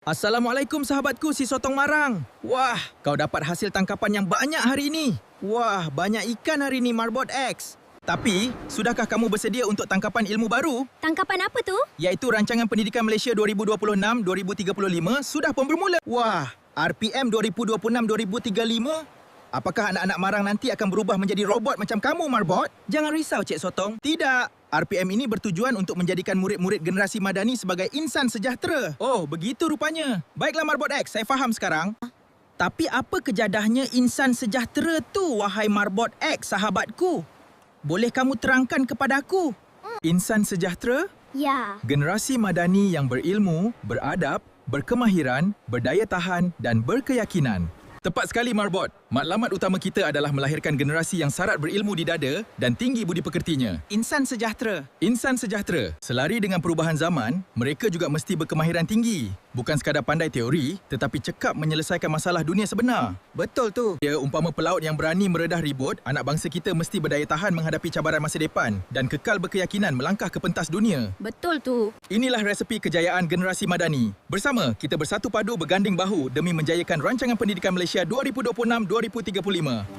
Assalamualaikum sahabatku si Sotong Marang. Wah, kau dapat hasil tangkapan yang banyak hari ini. Wah, banyak ikan hari ini Marbot X. Tapi, sudahkah kamu bersedia untuk tangkapan ilmu baru? Tangkapan apa tu? Iaitu Rancangan Pendidikan Malaysia 2026-2035 sudah pun bermula. Wah, RPM 2026-2035? Apakah anak-anak Marang nanti akan berubah menjadi robot macam kamu, Marbot? Jangan risau, Cik Sotong. Tidak. RPM ini bertujuan untuk menjadikan murid-murid generasi madani sebagai insan sejahtera. Oh, begitu rupanya. Baiklah, Marbot X. Saya faham sekarang. Tapi apa kejadahnya insan sejahtera tu, wahai Marbot X, sahabatku? Boleh kamu terangkan kepadaku? Insan sejahtera? Ya. Generasi madani yang berilmu, beradab, berkemahiran, berdaya tahan dan berkeyakinan. Tepat sekali, Marbot. Matlamat utama kita adalah melahirkan generasi yang syarat berilmu di dada dan tinggi budi pekertinya. Insan sejahtera. Insan sejahtera. Selari dengan perubahan zaman, mereka juga mesti berkemahiran tinggi. Bukan sekadar pandai teori, tetapi cekap menyelesaikan masalah dunia sebenar. Betul tu. Dia umpama pelaut yang berani meredah ribut, anak bangsa kita mesti berdaya tahan menghadapi cabaran masa depan dan kekal berkeyakinan melangkah ke pentas dunia. Betul tu. Inilah resepi kejayaan generasi madani. Bersama, kita bersatu padu berganding bahu demi menjayakan Rancangan Pendidikan Malaysia 2026-2035.